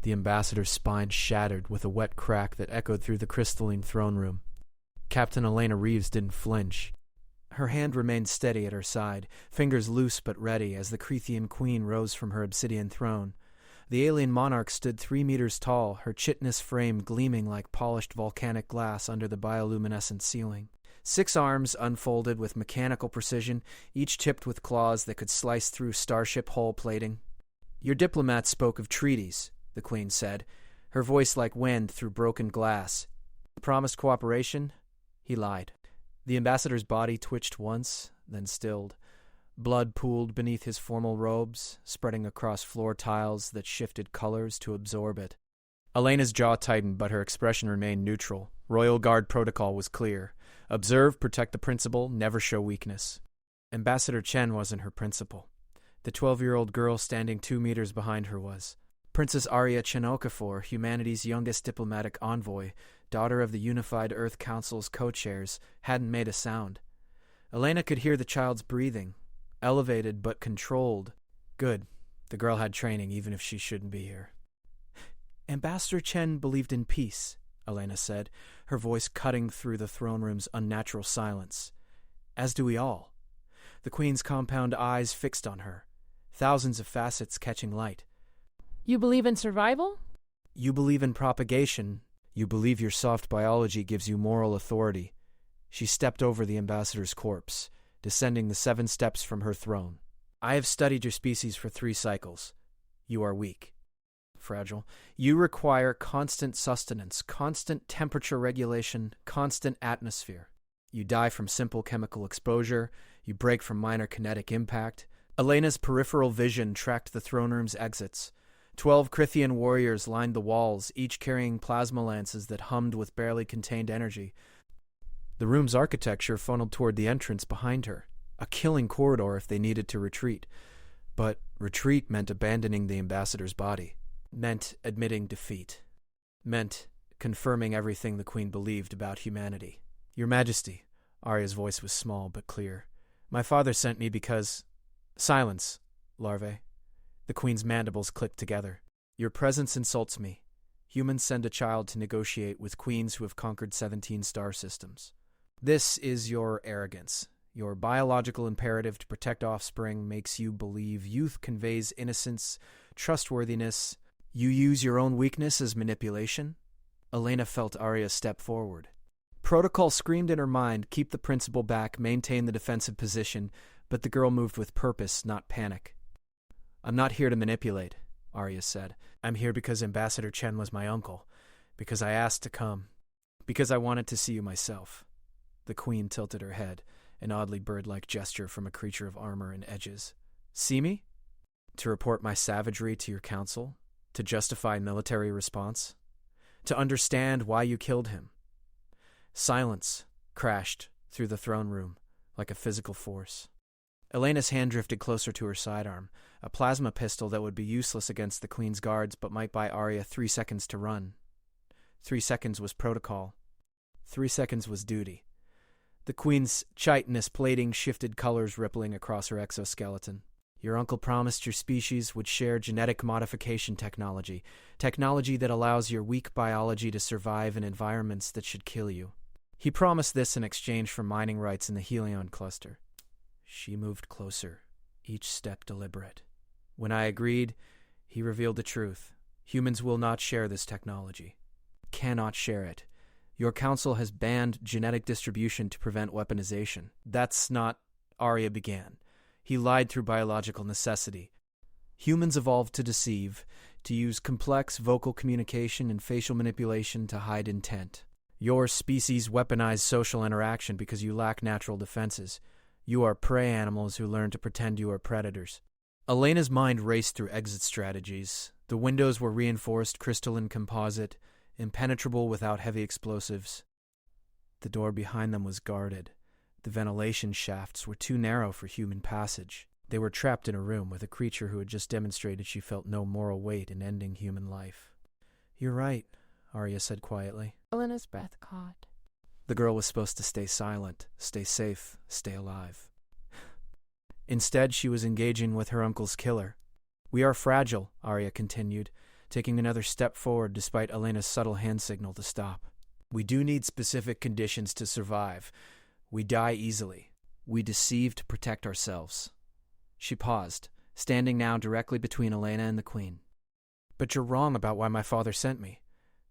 The ambassador's spine shattered with a wet crack that echoed through the crystalline throne room. Captain Elena Reeves didn't flinch. Her hand remained steady at her side, fingers loose but ready as the Crethean queen rose from her obsidian throne. The alien monarch stood 3 meters tall, her chitinous frame gleaming like polished volcanic glass under the bioluminescent ceiling. 6 arms unfolded with mechanical precision, each tipped with claws that could slice through starship hull plating. "Your diplomats spoke of treaties," the queen said, her voice like wind through broken glass. "Promised cooperation?" He lied. The ambassador's body twitched once, then stilled. Blood pooled beneath his formal robes, spreading across floor tiles that shifted colors to absorb it. Elena's jaw tightened, but her expression remained neutral. Royal Guard protocol was clear. Observe, protect the principal, never show weakness. Ambassador Chen wasn't her principal. The 12-year-old girl standing 2 meters behind her was. Princess Arya Chen Okafor, humanity's youngest diplomatic envoy, daughter of the Unified Earth Council's co-chairs, hadn't made a sound. Elena could hear the child's breathing, elevated but controlled. Good. The girl had training, even if she shouldn't be here. Ambassador Chen believed in peace, Elena said, her voice cutting through the throne room's unnatural silence. As do we all. The queen's compound eyes fixed on her, thousands of facets catching light. You believe in survival? You believe in propagation. You believe your soft biology gives you moral authority. She stepped over the ambassador's corpse, descending the 7 steps from her throne. I have studied your species for 3 cycles. You are weak. Fragile. You require constant sustenance, constant temperature regulation, constant atmosphere. You die from simple chemical exposure. You break from minor kinetic impact. Elena's peripheral vision tracked the throne room's exits. 12 Crithian warriors lined the walls, each carrying plasma lances that hummed with barely contained energy. The room's architecture funneled toward the entrance behind her, a killing corridor if they needed to retreat. But retreat meant abandoning the ambassador's body, meant admitting defeat, meant confirming everything the queen believed about humanity. Your Majesty, Arya's voice was small but clear. My father sent me because... Silence, larvae. The queen's mandibles clicked together. Your presence insults me. Humans send a child to negotiate with queens who have conquered 17 star systems. This is your arrogance. Your biological imperative to protect offspring makes you believe youth conveys innocence, trustworthiness. You use your own weakness as manipulation? Elena felt Arya step forward. Protocol screamed in her mind, keep the principal back, maintain the defensive position, but the girl moved with purpose, not panic. I'm not here to manipulate, Arya said. I'm here because Ambassador Chen was my uncle, because I asked to come, because I wanted to see you myself. The queen tilted her head, an oddly bird-like gesture from a creature of armor and edges. See me? To report my savagery to your council? To justify military response? To understand why you killed him? Silence crashed through the throne room like a physical force. Elena's hand drifted closer to her sidearm, a plasma pistol that would be useless against the queen's guards but might buy Arya 3 seconds to run. 3 seconds was protocol. 3 seconds was duty. The queen's chitinous plating shifted colors rippling across her exoskeleton. Your uncle promised your species would share genetic modification technology, technology that allows your weak biology to survive in environments that should kill you. He promised this in exchange for mining rights in the Helion cluster. She moved closer, each step deliberate. When I agreed, he revealed the truth. Humans will not share this technology. Cannot share it. Your council has banned genetic distribution to prevent weaponization. That's not... Arya began. He lied through biological necessity. Humans evolved to deceive, to use complex vocal communication and facial manipulation to hide intent. Your species weaponized social interaction because you lack natural defenses. You are prey animals who learn to pretend you are predators. Elena's mind raced through exit strategies. The windows were reinforced crystalline composite, impenetrable without heavy explosives. The door behind them was guarded. The ventilation shafts were too narrow for human passage. They were trapped in a room with a creature who had just demonstrated she felt no moral weight in ending human life. You're right, Arya said quietly. Elena's breath caught. The girl was supposed to stay silent, stay safe, stay alive. Instead, she was engaging with her uncle's killer. We are fragile, Arya continued. taking another step forward despite Elena's subtle hand signal to stop. We do need specific conditions to survive. We die easily. We deceive to protect ourselves. She paused, standing now directly between Elena and the Queen. But you're wrong about why my father sent me.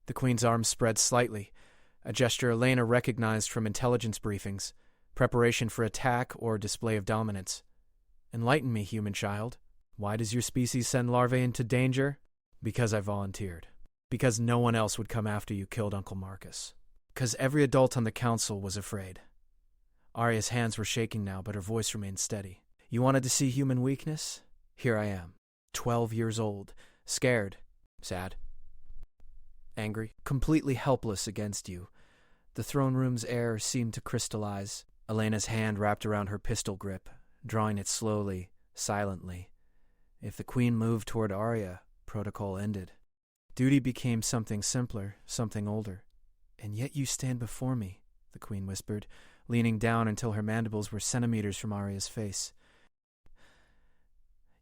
The Queen's arms spread slightly, a gesture Elena recognized from intelligence briefings, preparation for attack or display of dominance. Enlighten me, human child. Why does your species send larvae into danger? Because I volunteered. Because no one else would come after you killed Uncle Marcus. Because every adult on the council was afraid. Arya's hands were shaking now, but her voice remained steady. You wanted to see human weakness? Here I am. 12 years old. Scared. Sad. Angry. Completely helpless against you. The throne room's air seemed to crystallize. Elena's hand wrapped around her pistol grip, drawing it slowly, silently. If the Queen moved toward Arya, protocol ended. Duty became something simpler, something older. And yet you stand before me, the Queen whispered, leaning down until her mandibles were centimeters from Arya's face.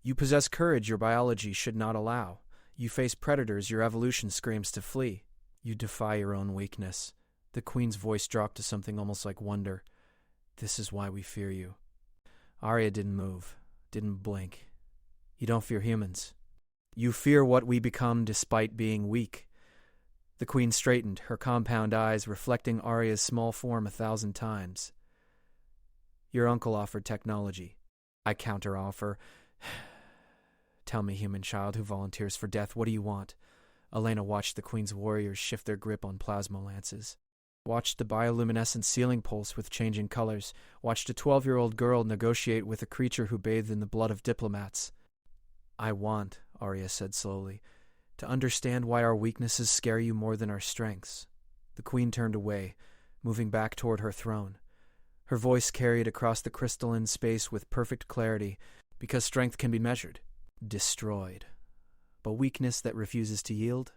You possess courage your biology should not allow. You face predators your evolution screams to flee. You defy your own weakness. The Queen's voice dropped to something almost like wonder. This is why we fear you. Arya didn't move, didn't blink. You don't fear humans. You fear what we become despite being weak. The Queen straightened, her compound eyes reflecting Arya's small form 1,000 times. Your uncle offered technology. I counteroffer. Tell me, human child who volunteers for death, what do you want? Elena watched the Queen's warriors shift their grip on plasma lances. Watched the bioluminescent ceiling pulse with changing colors. Watched a 12-year-old girl negotiate with a creature who bathed in the blood of diplomats. I want, Arya said slowly, to understand why our weaknesses scare you more than our strengths. The Queen turned away, moving back toward her throne. Her voice carried across the crystalline space with perfect clarity, because strength can be measured, destroyed. But weakness that refuses to yield?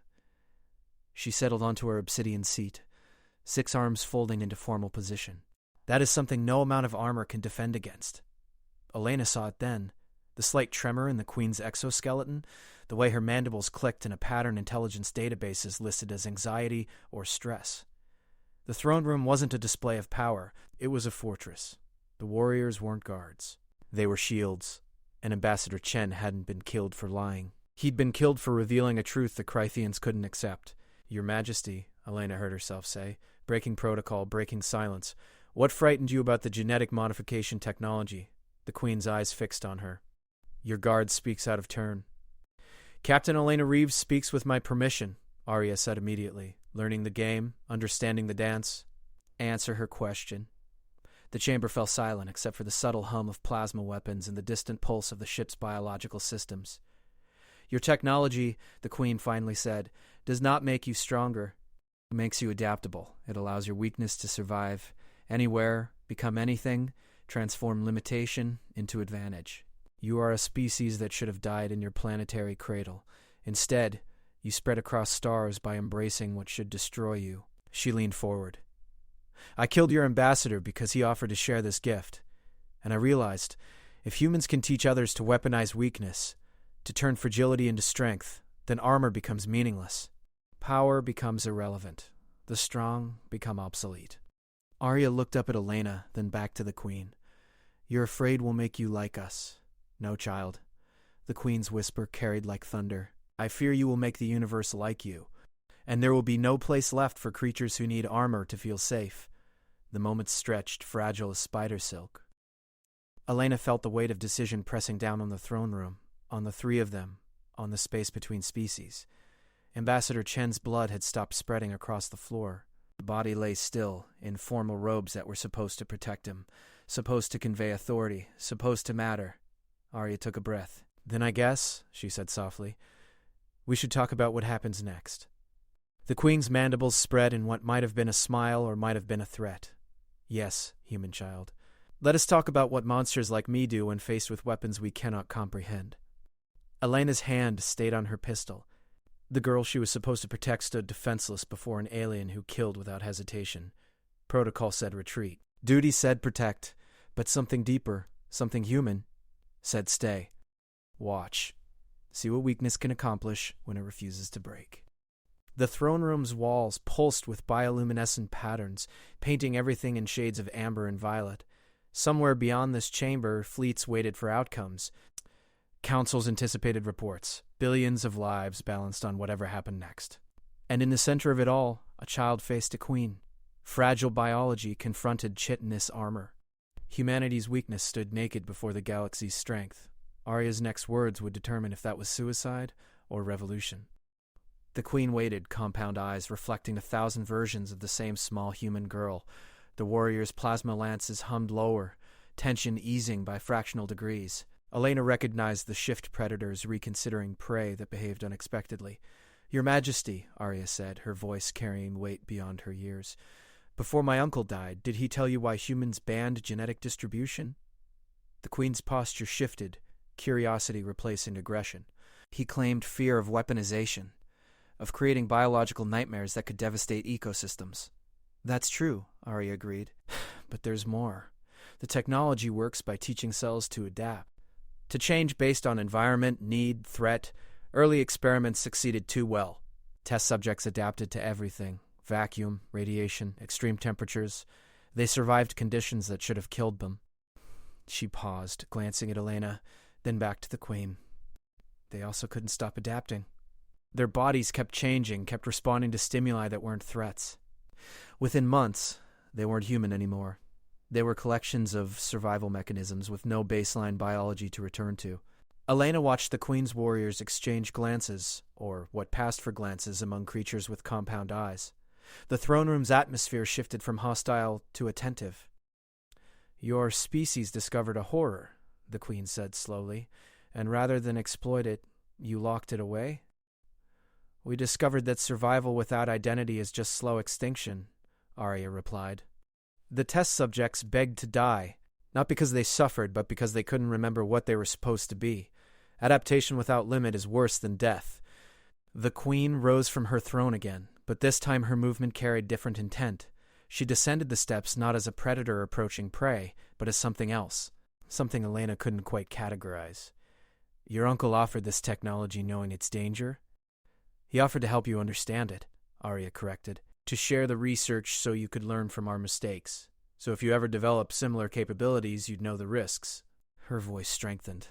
She settled onto her obsidian seat, 6 arms folding into formal position. That is something no amount of armor can defend against. Elena saw it then. The slight tremor in the Queen's exoskeleton, the way her mandibles clicked in a pattern intelligence databases listed as anxiety or stress. The throne room wasn't a display of power, it was a fortress. The warriors weren't guards. They were shields, and Ambassador Chen hadn't been killed for lying. He'd been killed for revealing a truth the Crythians couldn't accept. Your Majesty, Elena heard herself say, breaking protocol, breaking silence. What frightened you about the genetic modification technology? The Queen's eyes fixed on her. Your guard speaks out of turn. Captain Elena Reeves speaks with my permission, Arya said immediately, learning the game, understanding the dance. Answer her question. The chamber fell silent except for the subtle hum of plasma weapons and the distant pulse of the ship's biological systems. Your technology, the Queen finally said, does not make you stronger. It makes you adaptable. It allows your weakness to survive anywhere, become anything, transform limitation into advantage. You are a species that should have died in your planetary cradle. Instead, you spread across stars by embracing what should destroy you. She leaned forward. I killed your ambassador because he offered to share this gift. And I realized, if humans can teach others to weaponize weakness, to turn fragility into strength, then armor becomes meaningless. Power becomes irrelevant. The strong become obsolete. Arya looked up at Elena, then back to the Queen. You're afraid we'll make you like us. No, child. The Queen's whisper carried like thunder. I fear you will make the universe like you, and there will be no place left for creatures who need armor to feel safe. The moments stretched, fragile as spider silk. Elena felt the weight of decision pressing down on the throne room, on the 3 of them, on the space between species. Ambassador Chen's blood had stopped spreading across the floor. The body lay still, in formal robes that were supposed to protect him, supposed to convey authority, supposed to matter. Arya took a breath. Then I guess, she said softly, we should talk about what happens next. The Queen's mandibles spread in what might have been a smile or might have been a threat. Yes, human child. Let us talk about what monsters like me do when faced with weapons we cannot comprehend. Elena's hand stayed on her pistol. The girl she was supposed to protect stood defenseless before an alien who killed without hesitation. Protocol said retreat. Duty said protect, but something deeper, something human, said stay. Watch. See what weakness can accomplish when it refuses to break. The throne room's walls pulsed with bioluminescent patterns, painting everything in shades of amber and violet. Somewhere beyond this chamber, fleets waited for outcomes. Councils anticipated reports. Billions of lives balanced on whatever happened next. And in the center of it all, a child faced a queen. Fragile biology confronted chitinous armor. Humanity's weakness stood naked before the galaxy's strength. Arya's next words would determine if that was suicide or revolution. The queen waited, compound eyes reflecting 1,000 versions of the same small human girl. The warrior's plasma lances hummed lower, tension easing by fractional degrees. Elena recognized the shift predators reconsidering prey that behaved unexpectedly. "Your Majesty," Arya said, her voice carrying weight beyond her years. "Before my uncle died, did he tell you why humans banned genetic distribution?" The queen's posture shifted, curiosity replacing aggression. "He claimed fear of weaponization, of creating biological nightmares that could devastate ecosystems." "That's true," Arya agreed. "But there's more. The technology works by teaching cells to adapt. To change based on environment, need, threat. Early experiments succeeded too well. Test subjects adapted to everything. Vacuum, radiation, extreme temperatures. They survived conditions that should have killed them." She paused, glancing at Elena, then back to the queen. They also couldn't stop adapting. Their bodies kept changing, kept responding to stimuli that weren't threats. Within months, they weren't human anymore. They were collections of survival mechanisms with no baseline biology to return to. Elena watched the Queen's warriors exchange glances, or what passed for glances, among creatures with compound eyes. The throne room's atmosphere shifted from hostile to attentive. "Your species discovered a horror," the Queen said slowly, "and rather than exploit it, you locked it away?" "We discovered that survival without identity is just slow extinction," Arya replied. "The test subjects begged to die, not because they suffered, but because they couldn't remember what they were supposed to be. Adaptation without limit is worse than death." The Queen rose from her throne again, but this time her movement carried different intent. She descended the steps not as a predator approaching prey, but as something else, something Elena couldn't quite categorize. "Your uncle offered this technology knowing its danger?" "He offered to help you understand it," Arya corrected. "To share the research so you could learn from our mistakes. So if you ever develop similar capabilities, you'd know the risks." Her voice strengthened.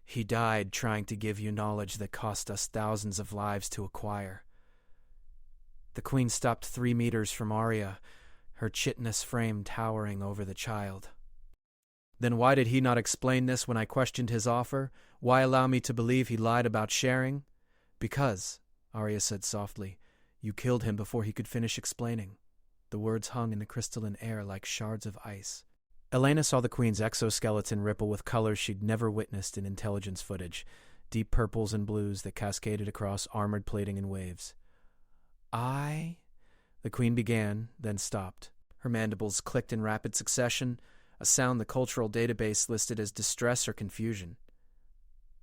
"He died trying to give you knowledge that cost us thousands of lives to acquire." The Queen stopped 3 meters from Arya, her chitinous frame towering over the child. "Then why did he not explain this when I questioned his offer? Why allow me to believe he lied about sharing?" "Because," Arya said softly, "you killed him before he could finish explaining." The words hung in the crystalline air like shards of ice. Elena saw the Queen's exoskeleton ripple with colors she'd never witnessed in intelligence footage, deep purples and blues that cascaded across armored plating in waves. The Queen began, then stopped. Her mandibles clicked in rapid succession, a sound the cultural database listed as distress or confusion.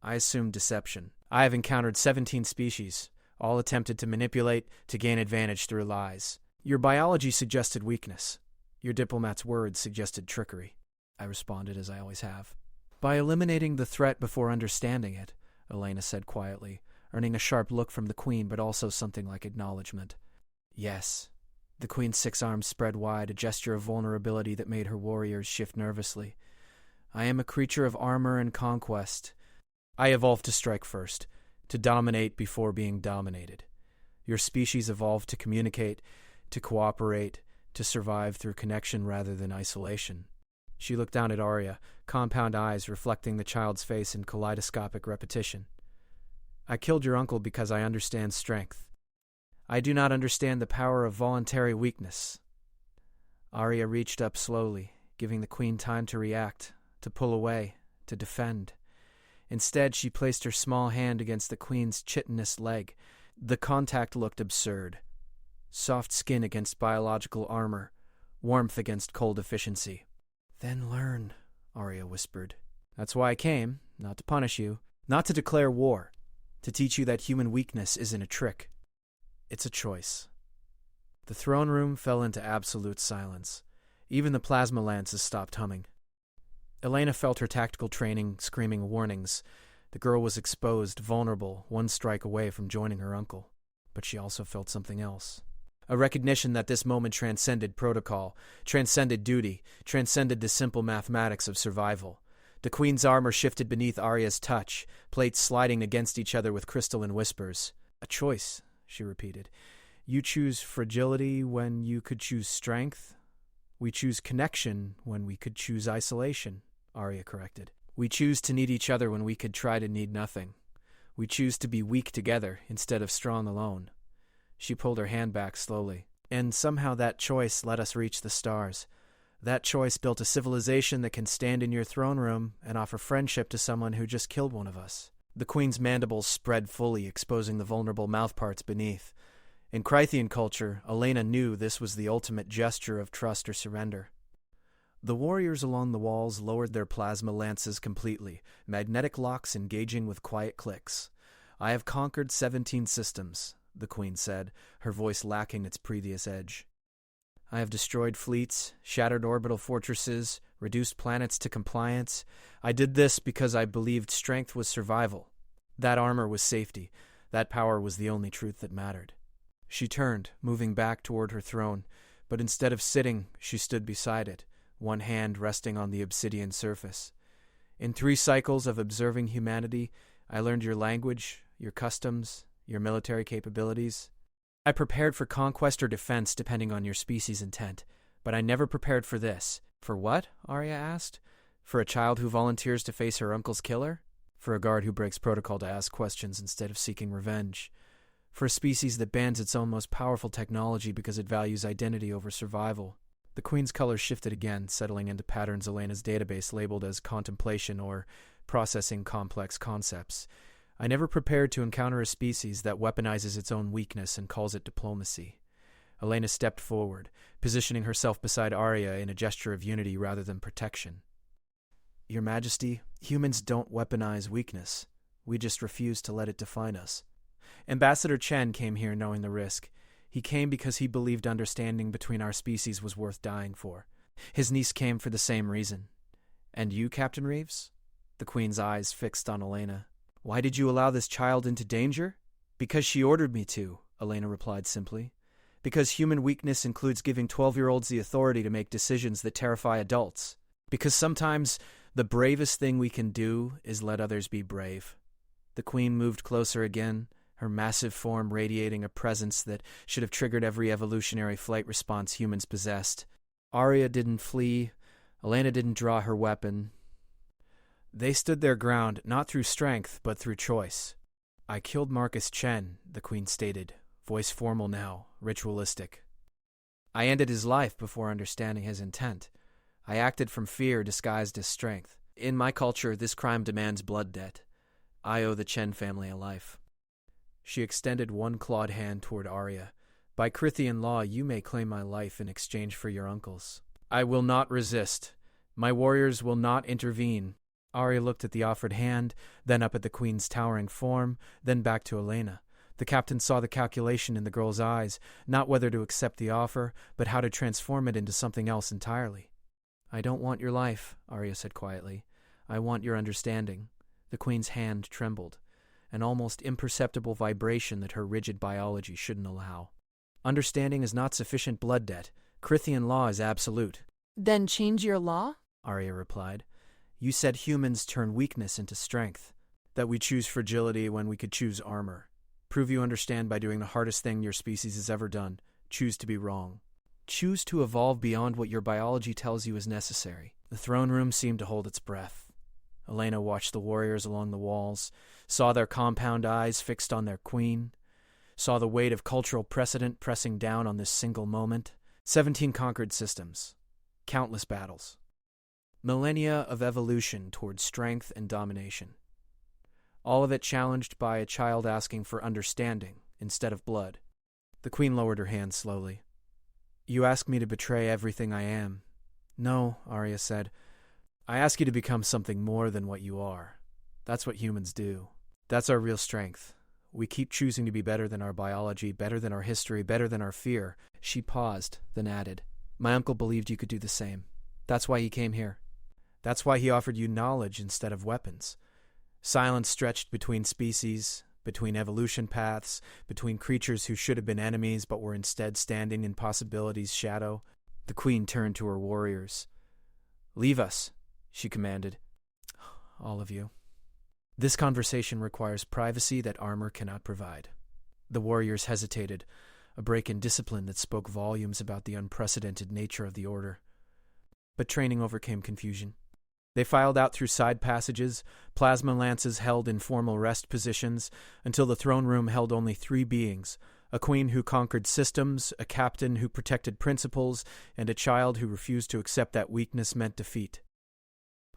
"I assumed deception. I have encountered 17 species, all attempted to manipulate, to gain advantage through lies. Your biology suggested weakness. Your diplomat's words suggested trickery." I responded as I always have. "By eliminating the threat before understanding it," Elena said quietly, earning a sharp look from the Queen but also something like acknowledgement. "Yes." The Queen's 6 arms spread wide, a gesture of vulnerability that made her warriors shift nervously. "I am a creature of armor and conquest. I evolved to strike first, to dominate before being dominated. Your species evolved to communicate, to cooperate, to survive through connection rather than isolation." She looked down at Arya, compound eyes reflecting the child's face in kaleidoscopic repetition. "I killed your uncle because I understand strength. I do not understand the power of voluntary weakness." Arya reached up slowly, giving the Queen time to react, to pull away, to defend. Instead, she placed her small hand against the Queen's chitinous leg. The contact looked absurd. Soft skin against biological armor, warmth against cold efficiency. "Then learn," Arya whispered. "That's why I came, not to punish you, not to declare war, to teach you that human weakness isn't a trick. It's a choice." The throne room fell into absolute silence. Even the plasma lances stopped humming. Elena felt her tactical training screaming warnings. The girl was exposed, vulnerable, one strike away from joining her uncle. But she also felt something else. A recognition that this moment transcended protocol, transcended duty, transcended the simple mathematics of survival. The queen's armor shifted beneath Arya's touch, plates sliding against each other with crystalline whispers. "A choice," she repeated. "You choose fragility when you could choose strength. We choose connection when we could choose isolation," Arya corrected. "We choose to need each other when we could try to need nothing. We choose to be weak together instead of strong alone." She pulled her hand back slowly. "And somehow that choice let us reach the stars. That choice built a civilization that can stand in your throne room and offer friendship to someone who just killed one of us." The queen's mandibles spread fully, exposing the vulnerable mouthparts beneath. In Crythian culture, Elena knew this was the ultimate gesture of trust or surrender. The warriors along the walls lowered their plasma lances completely, magnetic locks engaging with quiet clicks. "I have conquered 17 systems," the queen said, her voice lacking its previous edge. "I have destroyed fleets, shattered orbital fortresses, reduced planets to compliance. I did this because I believed strength was survival. That armor was safety. That power was the only truth that mattered." She turned, moving back toward her throne, but instead of sitting, she stood beside it, one hand resting on the obsidian surface. "In 3 cycles of observing humanity, I learned your language, your customs, your military capabilities. I prepared for conquest or defense depending on your species' intent, but I never prepared for this." "For what?" Arya asked. "For a child who volunteers to face her uncle's killer? For a guard who breaks protocol to ask questions instead of seeking revenge? For a species that bans its own most powerful technology because it values identity over survival?" The queen's color shifted again, settling into patterns Elena's database labeled as contemplation or processing complex concepts. "I never prepared to encounter a species that weaponizes its own weakness and calls it diplomacy." Elena stepped forward, positioning herself beside Arya in a gesture of unity rather than protection. "Your Majesty, humans don't weaponize weakness. We just refuse to let it define us." Ambassador Chen came here knowing the risk. He came because he believed understanding between our species was worth dying for. His niece came for the same reason. "And you, Captain Reeves?" The queen's eyes fixed on Elena. "Why did you allow this child into danger?" "Because she ordered me to," Elena replied simply. "Because human weakness includes giving 12-year-olds the authority to make decisions that terrify adults. Because sometimes the bravest thing we can do is let others be brave." The queen moved closer again, her massive form radiating a presence that should have triggered every evolutionary flight response humans possessed. Arya didn't flee. Elena didn't draw her weapon. They stood their ground, not through strength, but through choice. "I killed Marcus Chen," the queen stated, voice formal now, ritualistic. "I ended his life before understanding his intent. I acted from fear disguised as strength. In my culture, this crime demands blood debt. I owe the Chen family a life." She extended one clawed hand toward Arya. "By Crythian law, you may claim my life in exchange for your uncle's." "I will not resist. My warriors will not intervene." Arya looked at the offered hand, then up at the queen's towering form, then back to Elena. The captain saw the calculation in the girl's eyes, not whether to accept the offer, but how to transform it into something else entirely. "I don't want your life," Arya said quietly. "I want your understanding." The queen's hand trembled, an almost imperceptible vibration that her rigid biology shouldn't allow. "Understanding is not sufficient blood debt. Crythian law is absolute." "Then change your law?" Arya replied. "You said humans turn weakness into strength, that we choose fragility when we could choose armor. Prove you understand by doing the hardest thing your species has ever done. Choose to be wrong. Choose to evolve beyond what your biology tells you is necessary." The throne room seemed to hold its breath. Elena watched the warriors along the walls, saw their compound eyes fixed on their queen, saw the weight of cultural precedent pressing down on this single moment. 17 conquered systems. Countless battles. Millennia of evolution towards strength and domination. All of it challenged by a child asking for understanding instead of blood. The queen lowered her hand slowly. "You ask me to betray everything I am." "No," Arya said. "I ask you to become something more than what you are. That's what humans do. That's our real strength. We keep choosing to be better than our biology, better than our history, better than our fear." She paused, then added, "My uncle believed you could do the same. That's why he came here. That's why he offered you knowledge instead of weapons. Silence stretched between species, between evolution paths, between creatures who should have been enemies but were instead standing in possibility's shadow. The queen turned to her warriors. "Leave us," she commanded. "All of you. This conversation requires privacy that armor cannot provide." The warriors hesitated, a break in discipline that spoke volumes about the unprecedented nature of the order. But training overcame confusion. They filed out through side passages, plasma lances held in formal rest positions, until the throne room held only 3 beings: a queen who conquered systems, a captain who protected principles, and a child who refused to accept that weakness meant defeat.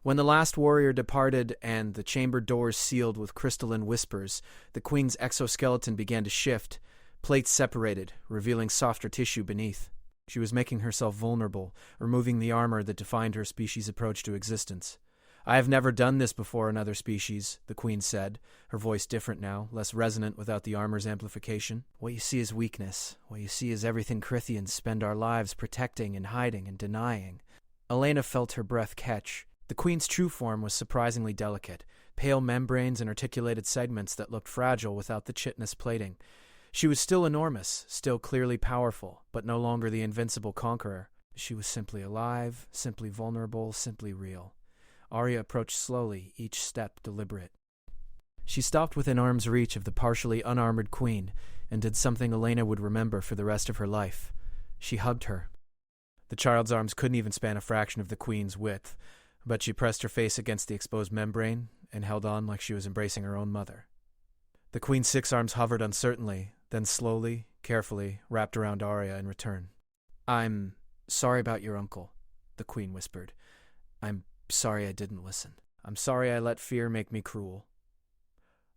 When the last warrior departed and the chamber doors sealed with crystalline whispers, the queen's exoskeleton began to shift. Plates separated, revealing softer tissue beneath. She was making herself vulnerable, removing the armor that defined her species' approach to existence. "I have never done this before in other species," the queen said, her voice different now, less resonant without the armor's amplification. "What you see is weakness. What you see is everything Crithians spend our lives protecting and hiding and denying." Elena felt her breath catch. The queen's true form was surprisingly delicate, pale membranes and articulated segments that looked fragile without the chitinous plating. She was still enormous, still clearly powerful, but no longer the invincible conqueror. She was simply alive, simply vulnerable, simply real. Arya approached slowly, each step deliberate. She stopped within arm's reach of the partially unarmored queen and did something Elena would remember for the rest of her life. She hugged her. The child's arms couldn't even span a fraction of the queen's width, but she pressed her face against the exposed membrane and held on like she was embracing her own mother. The queen's 6 arms hovered uncertainly, then slowly, carefully, wrapped around Arya in return. "I'm sorry about your uncle," the queen whispered. "I'm sorry I didn't listen. I'm sorry I let fear make me cruel."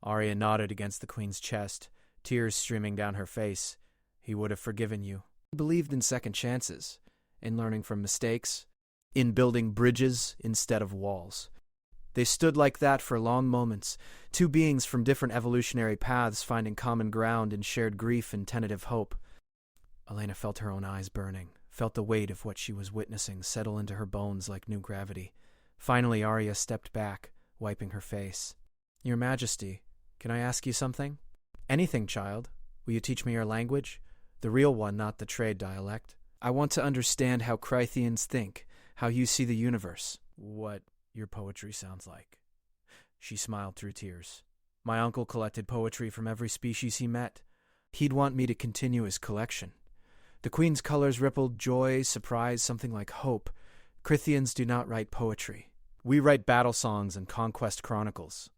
Arya nodded against the queen's chest, tears streaming down her face. "He would have forgiven you." He believed in second chances, in learning from mistakes, in building bridges instead of walls. They stood like that for long moments, 2 beings from different evolutionary paths finding common ground in shared grief and tentative hope. Elena felt her own eyes burning, felt the weight of what she was witnessing settle into her bones like new gravity. Finally, Arya stepped back, wiping her face. "Your Majesty, can I ask you something?" "Anything, child. Will you teach me your language? The real one, not the trade dialect. I want to understand how Crythians think, how you see the universe." "What your poetry sounds like." She smiled through tears. "My uncle collected poetry from every species he met. He'd want me to continue his collection." The queen's colors rippled: joy, surprise, something like hope. "Crythians do not write poetry. We write battle songs and conquest chronicles."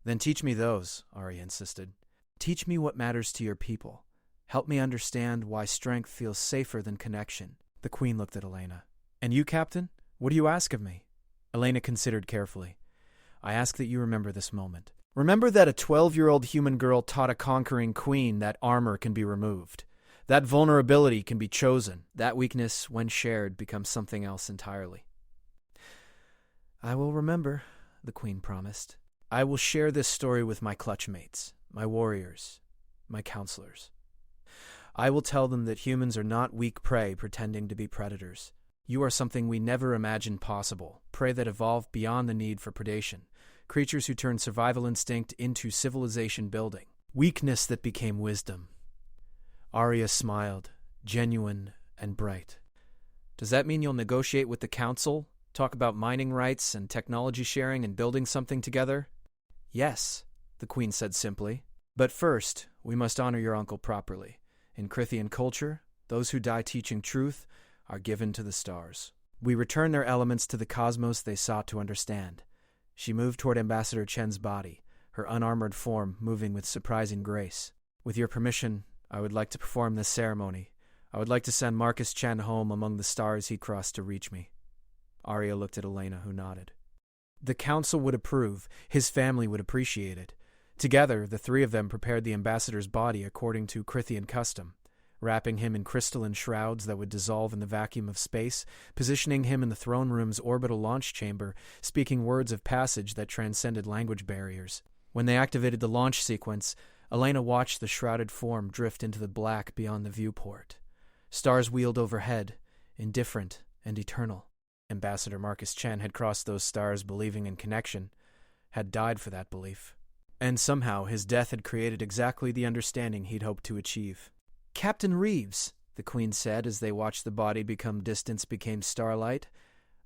"Then teach me those," Arya insisted. "Teach me what matters to your people. Help me understand why strength feels safer than connection." The queen looked at Elena. "And you, Captain? What do you ask of me?" Elena considered carefully. "I ask that you remember this moment. Remember that a 12-year-old human girl taught a conquering queen that armor can be removed. That vulnerability can be chosen. That weakness, when shared, becomes something else entirely." "I will remember," the queen promised. "I will share this story with my clutchmates, my warriors, my counselors. I will tell them that humans are not weak prey pretending to be predators. You are something we never imagined possible, prey that evolved beyond the need for predation, creatures who turned survival instinct into civilization building, weakness that became wisdom." Arya smiled, genuine and bright. "Does that mean you'll negotiate with the council, talk about mining rights and technology sharing and building something together?" "Yes," the queen said simply. "But first, we must honor your uncle properly. In Crithian culture, those who die teaching truth are given to the stars. We return their elements to the cosmos they sought to understand." She moved toward Ambassador Chen's body, her unarmored form moving with surprising grace. "With your permission, I would like to perform this ceremony. I would like to send Marcus Chen home among the stars he crossed to reach me." Arya looked at Elena, who nodded. The council would approve. His family would appreciate it. Together, the 3 of them prepared the ambassador's body according to Crithian custom, wrapping him in crystalline shrouds that would dissolve in the vacuum of space, positioning him in the throne room's orbital launch chamber, speaking words of passage that transcended language barriers. When they activated the launch sequence, Elena watched the shrouded form drift into the black beyond the viewport. Stars wheeled overhead, indifferent and eternal. Ambassador Marcus Chen had crossed those stars believing in connection. had died for that belief. And somehow his death had created exactly the understanding he'd hoped to achieve. "Captain Reeves," the Queen said as they watched the body become distance became starlight,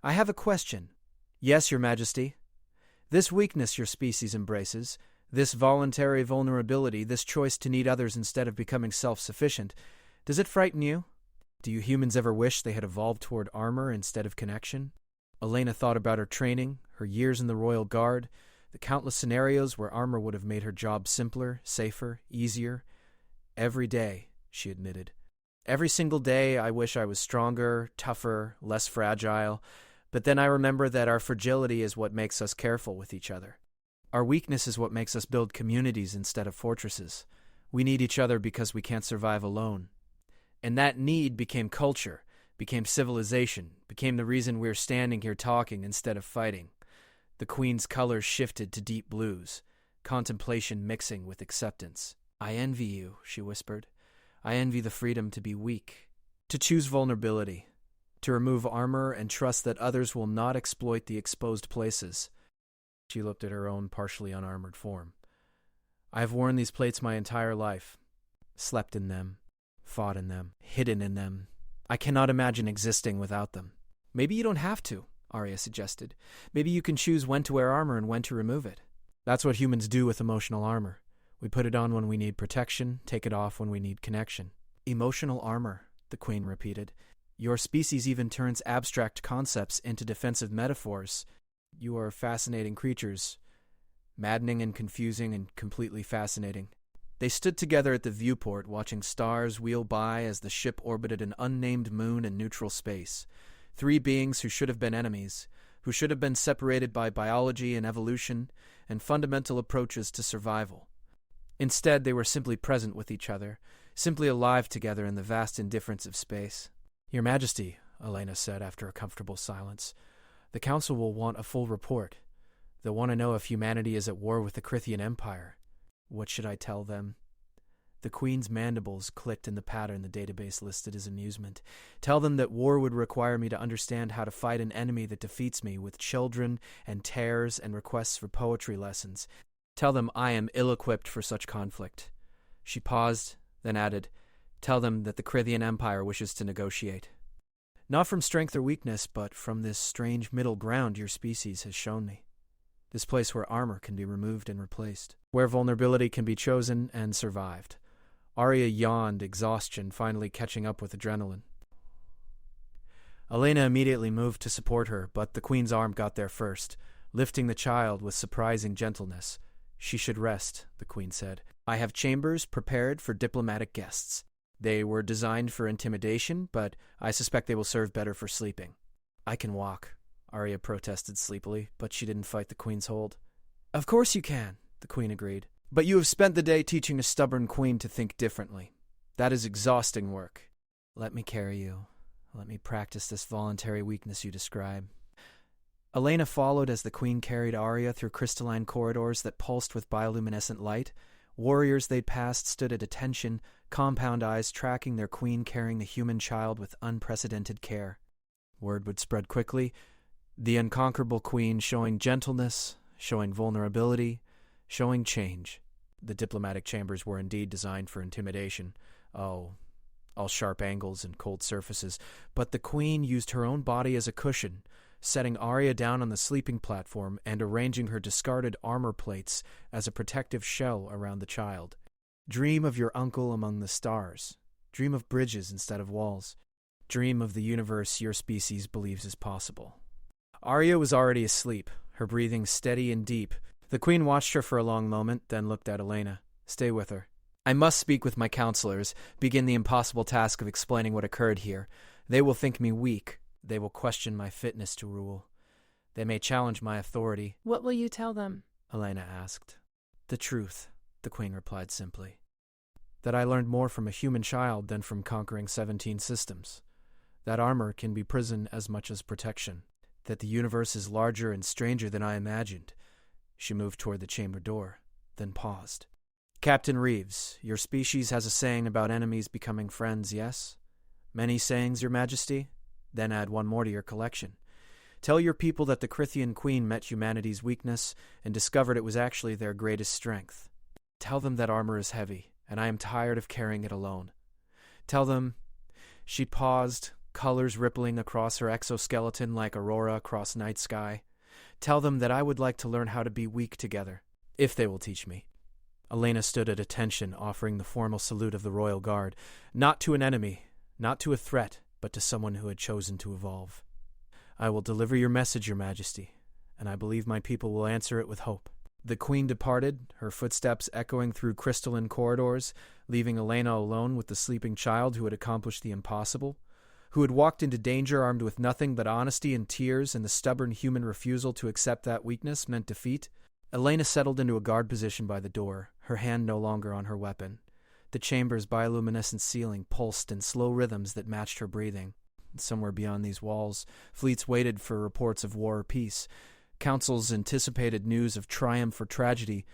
"I have a question." "Yes, Your Majesty." "This weakness your species embraces, this voluntary vulnerability, this choice to need others instead of becoming self-sufficient, does it frighten you? Do you humans ever wish they had evolved toward armor instead of connection?" Elena thought about her training, her years in the Royal Guard, the countless scenarios where armor would have made her job simpler, safer, easier. "Every day," she admitted. "Every single day I wish I was stronger, tougher, less fragile, but then I remember that our fragility is what makes us careful with each other. Our weakness is what makes us build communities instead of fortresses. We need each other because we can't survive alone. And that need became culture, became civilization, became the reason we're standing here talking instead of fighting." The Queen's colors shifted to deep blues, contemplation mixing with acceptance. "I envy you," she whispered. "I envy the freedom to be weak, to choose vulnerability, to remove armor and trust that others will not exploit the exposed places." She looked at her own partially unarmored form. "I have worn these plates my entire life, slept in them, fought in them, hidden in them. I cannot imagine existing without them." "Maybe you don't have to," Arya suggested. "Maybe you can choose when to wear armor and when to remove it." "That's what humans do with emotional armor. We put it on when we need protection, take it off when we need connection." "Emotional armor," the Queen repeated. "Your species even turns abstract concepts into defensive metaphors. You are fascinating creatures. Maddening and confusing and completely fascinating." They stood together at the viewport, watching stars wheel by as the ship orbited an unnamed moon in neutral space. Three beings who should have been enemies, who should have been separated by biology and evolution and fundamental approaches to survival. Instead, they were simply present with each other, simply alive together in the vast indifference of space. "Your Majesty," Elena said after a comfortable silence, "the Council will want a full report. They'll want to know if humanity is at war with the Crithian Empire. What should I tell them?" The Queen's mandibles clicked in the pattern the database listed as amusement. "Tell them that war would require me to understand how to fight an enemy that defeats me with children and tears and requests for poetry lessons. Tell them I am ill-equipped for such conflict." She paused, then added, "Tell them that the Crithian Empire wishes to negotiate. Not from strength or weakness, but from this strange middle ground your species has shown me. This place where armor can be removed and replaced, where vulnerability can be chosen and survived." Arya yawned, exhaustion finally catching up with adrenaline. Elena immediately moved to support her, but the Queen's arm got there first, lifting the child with surprising gentleness. "She should rest," the Queen said. "I have chambers prepared for diplomatic guests. They were designed for intimidation, but I suspect they will serve better for sleeping." "I can walk," Arya protested sleepily, but she didn't fight the Queen's hold. "Of course you can," the Queen agreed. "But you have spent the day teaching a stubborn queen to think differently. That is exhausting work. Let me carry you. Let me practice this voluntary weakness you describe." Elena followed as the Queen carried Arya through crystalline corridors that pulsed with bioluminescent light. Warriors they'd passed stood at attention, compound eyes tracking their Queen carrying the human child with unprecedented care. Word would spread quickly. The unconquerable Queen showing gentleness, showing vulnerability, showing change. The diplomatic chambers were indeed designed for intimidation. Oh, all sharp angles and cold surfaces. But the Queen used her own body as a cushion, setting Arya down on the sleeping platform and arranging her discarded armor plates as a protective shell around the child. Dream of your uncle among the stars. Dream of bridges instead of walls. Dream of the universe your species believes is possible. Arya was already asleep, her breathing steady and deep. The Queen watched her for a long moment, then looked at Elena. "Stay with her. I must speak with my counselors, begin the impossible task of explaining what occurred here. They will think me weak. They will question my fitness to rule. They may challenge my authority." What will you tell them? Elena asked. "The truth," the Queen replied simply. "That I learned more from a human child than from conquering 17 systems. That armor can be prison as much as protection. That the universe is larger and stranger than I imagined." She moved toward the chamber door, then paused. "Captain Reeves, your species has a saying about enemies becoming friends, yes? Many sayings, Your Majesty? Then add one more to your collection. Tell your people that the Crithian Queen met humanity's weakness and discovered it was actually their greatest strength. Tell them that armor is heavy, and I am tired of carrying it alone. Tell them—" She paused, colors rippling across her exoskeleton like aurora across night sky. "Tell them that I would like to learn how to be weak together, if they will teach me." Elena stood at attention, offering the formal salute of the Royal Guard, not to an enemy, not to a threat, but to someone who had chosen to evolve. "I will deliver your message, Your Majesty, and I believe my people will answer it with hope." The Queen departed, her footsteps echoing through crystalline corridors, leaving Elena alone with the sleeping child who had accomplished the impossible, who had walked into danger armed with nothing but honesty and tears, and the stubborn human refusal to accept that weakness meant defeat. Elena settled into a guard position by the door, her hand no longer on her weapon. The chamber's bioluminescent ceiling pulsed in slow rhythms that matched her breathing. Somewhere beyond these walls, fleets waited for reports of war or peace. Councils anticipated news of triumph or tragedy.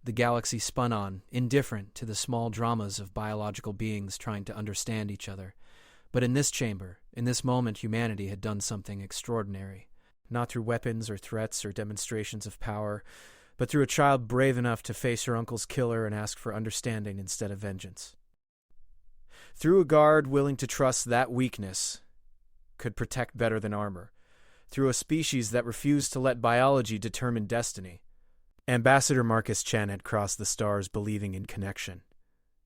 The galaxy spun on, indifferent to the small dramas of biological beings trying to understand each other. But in this chamber, in this moment, humanity had done something extraordinary. Not through weapons or threats or demonstrations of power, but through a child brave enough to face her uncle's killer and ask for understanding instead of vengeance. Through a guard willing to trust that weakness could protect better than armor. Through a species that refused to let biology determine destiny. Ambassador Marcus Chen had crossed the stars believing in connection.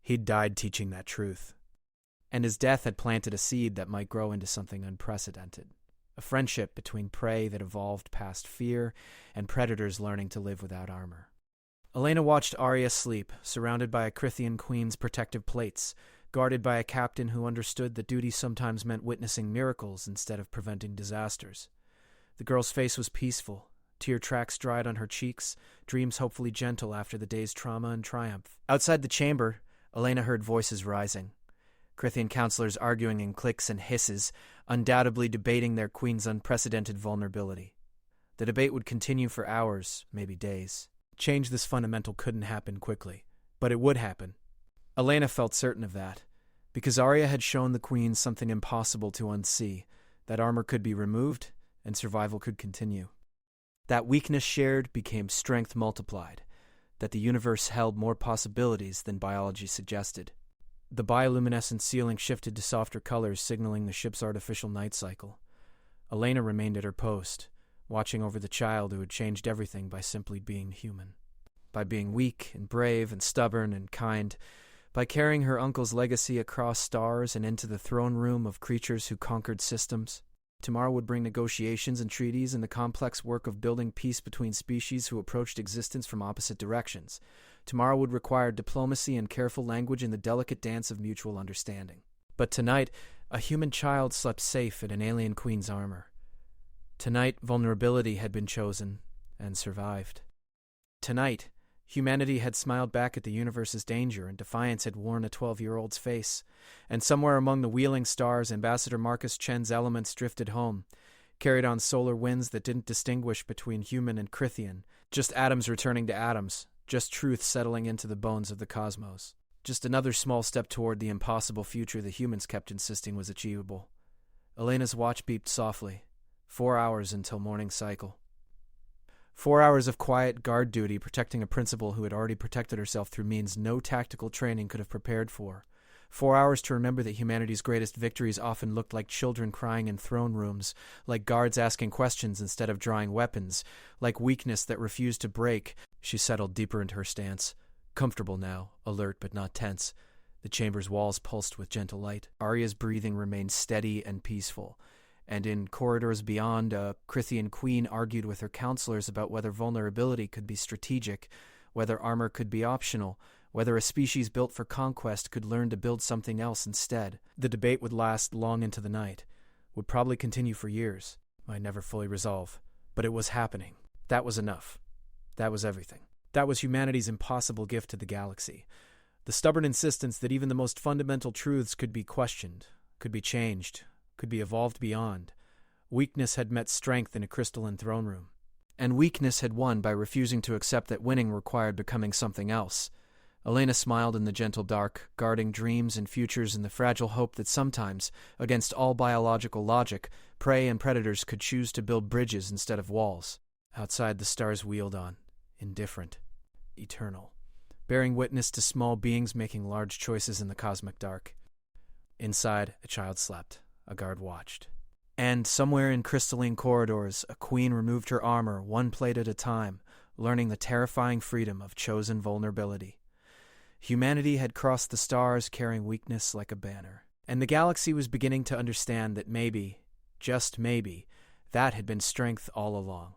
He'd died teaching that truth. And his death had planted a seed that might grow into something unprecedented. A friendship between prey that evolved past fear and predators learning to live without armor. Elena watched Arya sleep, surrounded by a Crithian queen's protective plates, guarded by a captain who understood that duty sometimes meant witnessing miracles instead of preventing disasters. The girl's face was peaceful, tear tracks dried on her cheeks, dreams hopefully gentle after the day's trauma and triumph. Outside the chamber, Elena heard voices rising. Crithian counselors arguing in cliques and hisses, undoubtedly debating their queen's unprecedented vulnerability. The debate would continue for hours, maybe days. Change this fundamental couldn't happen quickly, but it would happen. Elena felt certain of that, because Arya had shown the queen something impossible to unsee, that armor could be removed and survival could continue. That weakness shared became strength multiplied, that the universe held more possibilities than biology suggested. The bioluminescent ceiling shifted to softer colors, signaling the ship's artificial night cycle. Elena remained at her post, watching over the child who had changed everything by simply being human. By being weak and brave and stubborn and kind, by carrying her uncle's legacy across stars and into the throne room of creatures who conquered systems. Tomorrow would bring negotiations and treaties and the complex work of building peace between species who approached existence from opposite directions. Tomorrow would require diplomacy and careful language in the delicate dance of mutual understanding. But tonight, a human child slept safe in an alien queen's armor. Tonight, vulnerability had been chosen and survived. Tonight, humanity had smiled back at the universe's danger, and Defiance had worn a 12-year-old's face. And somewhere among the wheeling stars, Ambassador Marcus Chen's elements drifted home, carried on solar winds that didn't distinguish between human and Crithian, just atoms returning to atoms, just truth settling into the bones of the cosmos. Just another small step toward the impossible future the humans kept insisting was achievable. Elena's watch beeped softly. 4 hours until morning cycle. 4 hours of quiet guard duty protecting a principal who had already protected herself through means no tactical training could have prepared for. 4 hours to remember that humanity's greatest victories often looked like children crying in throne rooms, like guards asking questions instead of drawing weapons, like weakness that refused to break. She settled deeper into her stance, comfortable now, alert but not tense. The chamber's walls pulsed with gentle light. Arya's breathing remained steady and peaceful. And in corridors beyond, a Crithian queen argued with her counselors about whether vulnerability could be strategic, whether armor could be optional, whether a species built for conquest could learn to build something else instead. The debate would last long into the night, would probably continue for years, might never fully resolve. But it was happening. That was enough. That was everything. That was humanity's impossible gift to the galaxy. The stubborn insistence that even the most fundamental truths could be questioned, could be changed, could be evolved beyond. Weakness had met strength in a crystalline throne room. And weakness had won by refusing to accept that winning required becoming something else. Elena smiled in the gentle dark, guarding dreams and futures in the fragile hope that sometimes, against all biological logic, prey and predators could choose to build bridges instead of walls. Outside, the stars wheeled on, indifferent, eternal, bearing witness to small beings making large choices in the cosmic dark. Inside, a child slept. A guard watched. And somewhere in crystalline corridors, a queen removed her armor one plate at a time, learning the terrifying freedom of chosen vulnerability. Humanity had crossed the stars carrying weakness like a banner. And the galaxy was beginning to understand that maybe, just maybe, that had been strength all along.